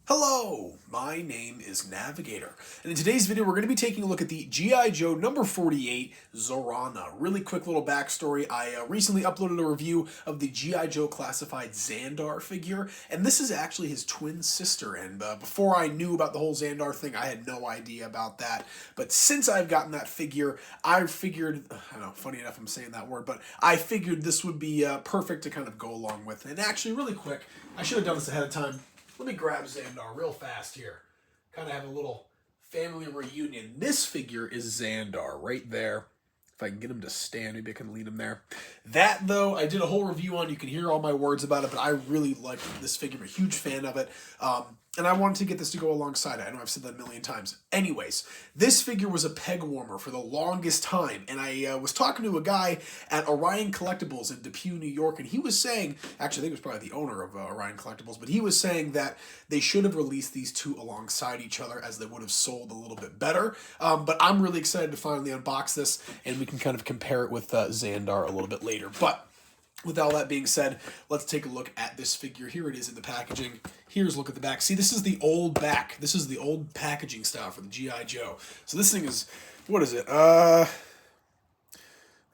Hello, my name is Navigator, and in today's video we're going to be taking a look at the G.I. Joe number 48 Zarana. Really quick little backstory, I recently uploaded a review of the G.I. Joe classified Xandar figure, and this is actually his twin sister, and before I knew about the whole Xandar thing, I had no idea about that, but since I've gotten that figure, I figured, I don't know, funny enough I'm saying that word, but I figured this would be perfect to kind of go along with. And actually, really quick, I should have done this ahead of time. Let me grab Xandar real fast here. Kind of have a little family reunion. This figure is Xandar right there. If I can get him to stand, maybe I can lead him there. That, though, I did a whole review on. You can hear all my words about it, but I really like this figure. I'm a huge fan of it. And I wanted to get this to go alongside it. I know I've said that a million times. Anyways, this figure was a peg warmer for the longest time. And I was talking to a guy at Orion Collectibles in Depew, New York, and he was saying, actually I think it was probably the owner of Orion Collectibles, but he was saying that they should have released these two alongside each other as they would have sold a little bit better. But I'm really excited to finally unbox this, and we can kind of compare it with Xandar a little bit later. But with all that being said, let's take a look at this figure. Here it is in the packaging. Here's a look at the back. See, this is the old back. This is the old packaging style for the G.I. Joe. So this thing is, what is it? I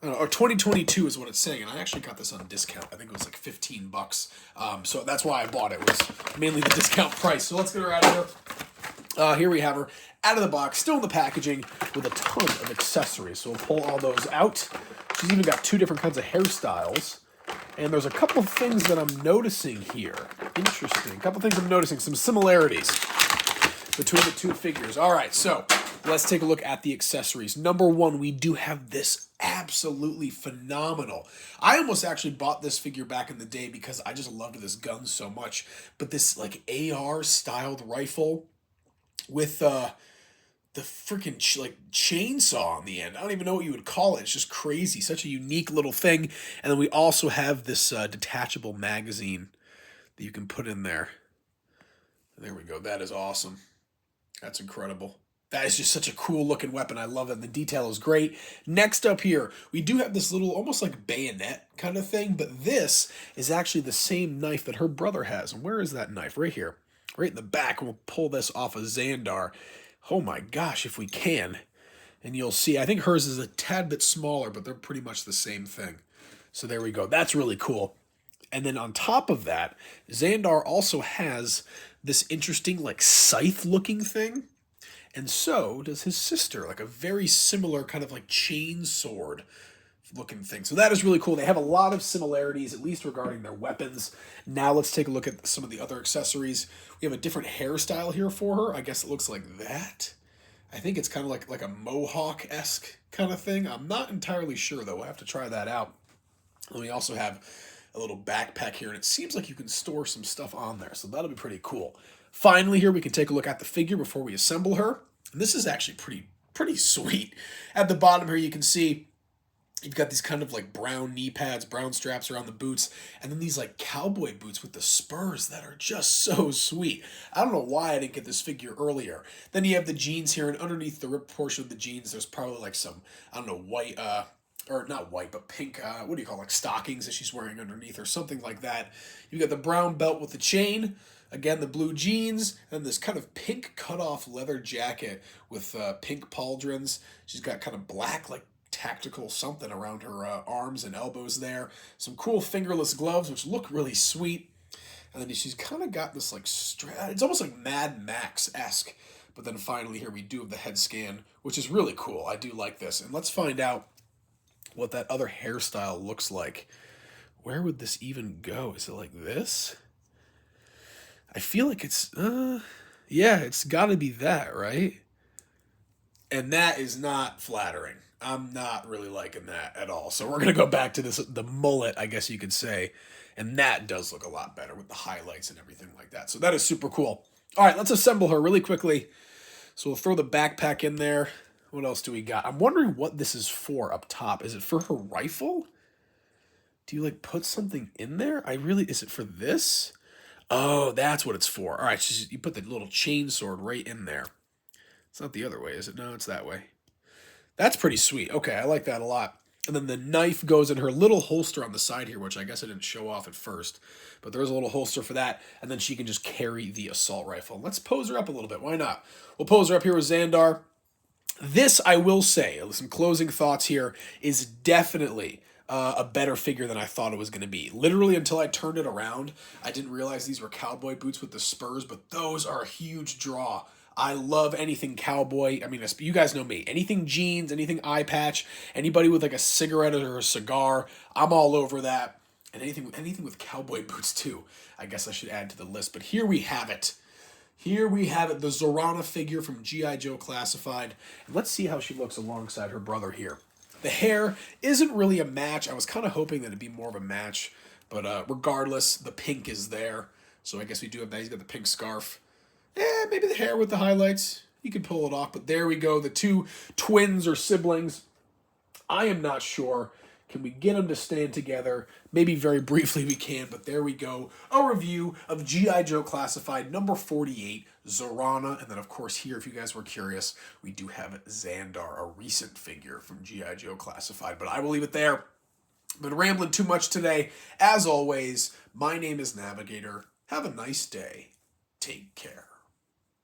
don't know, or 2022 is what it's saying, and I actually got this on discount. I think it was like 15 bucks. So that's why I bought it. It was mainly the discount price. So let's get her out of here. Here we have her out of the box, still in the packaging, with a ton of accessories. So we'll pull all those out. She's even got two different kinds of hairstyles. And there's a couple things that I'm noticing here. Interesting. A couple things I'm noticing. Some similarities between the two figures. All right, so let's take a look at the accessories. Number one, we do have this absolutely phenomenal. I almost actually bought this figure back in the day because I just loved this gun so much. But this like AR styled rifle with the freaking chainsaw on the end. I don't even know what you would call it. It's just crazy. Such a unique little thing. And then we also have this detachable magazine that you can put in there. There we go. That is awesome. That's incredible. That is just such a cool looking weapon. I love it. The detail is great. Next up here, we do have this little almost like bayonet kind of thing, but this is actually the same knife that her brother has. And where is that knife? Right here. Right in the back. We'll pull this off of Xandar. Oh my gosh, if we can. And you'll see, I think hers is a tad bit smaller, but they're pretty much the same thing. So there we go. That's really cool. And then on top of that, Xandar also has this interesting like scythe looking thing. And so does his sister, like a very similar kind of like chain sword looking thing. So that is really cool. They have a lot of similarities, at least regarding their weapons. Now let's take a look at some of the other accessories. We have a different hairstyle here for her. I guess it looks like that. I think it's kind of like a mohawk-esque kind of thing. I'm not entirely sure, though. We'll have to try that out. And we also have a little backpack here, and it seems like you can store some stuff on there, so that'll be pretty cool. Finally, here we can take a look at the figure before we assemble her. And this is actually pretty sweet. At the bottom here, you can see you've got these kind of like brown knee pads, brown straps around the boots, and then these like cowboy boots with the spurs that are just so sweet. I don't know why I didn't get this figure earlier. Then you have the jeans here, and underneath the ripped portion of the jeans, there's probably like some, I don't know, white, or not white, but pink, what do you call it, like stockings that she's wearing underneath or something like that. You've got the brown belt with the chain, again, the blue jeans, and this kind of pink cut-off leather jacket with pink pauldrons. She's got kind of black, like, tactical something around her arms and elbows there. Some cool fingerless gloves, which look really sweet. And then she's kind of got this like it's almost like Mad Max-esque. But then finally here we do have the head scan, which is really cool. I do like this. And let's find out what that other hairstyle looks like. Where would this even go? Is it like this? I feel like it's yeah, it's got to be that, right? And that is not flattering. I'm not really liking that at all. So we're going to go back to the mullet, I guess you could say. And that does look a lot better with the highlights and everything like that. So that is super cool. All right, let's assemble her really quickly. So we'll throw the backpack in there. What else do we got? I'm wondering what this is for up top. Is it for her rifle? Do you like put something in there? Is it for this? Oh, that's what it's for. All right, so you put the little chain sword right in there. It's not the other way, is it? No, it's that way. That's pretty sweet. Okay, I like that a lot. And then the knife goes in her little holster on the side here, which I guess I didn't show off at first. But there's a little holster for that. And then she can just carry the assault rifle. Let's pose her up a little bit. Why not? We'll pose her up here with Xandar. This, I will say, some closing thoughts here, is definitely a better figure than I thought it was going to be. Literally, until I turned it around, I didn't realize these were cowboy boots with the spurs, but those are a huge draw. I love anything cowboy. I mean, you guys know me. Anything jeans, anything eye patch, anybody with like a cigarette or a cigar, I'm all over that. And anything with cowboy boots too. I guess I should add to the list. But here we have it. Here we have it, the Zarana figure from G.I. Joe Classified. And let's see how she looks alongside her brother here. The hair isn't really a match. I was kind of hoping that it'd be more of a match. But regardless, the pink is there. So I guess we do have that. He's got the pink scarf. Maybe the hair with the highlights. You could pull it off. But there we go. The two twins or siblings. I am not sure. Can we get them to stand together? Maybe very briefly we can, but there we go. A review of G.I. Joe Classified number 48, Zarana. And then, of course, here, if you guys were curious, we do have Xandar, a recent figure from G.I. Joe Classified. But I will leave it there. I've been rambling too much today. As always, my name is Navigator. Have a nice day. Take care.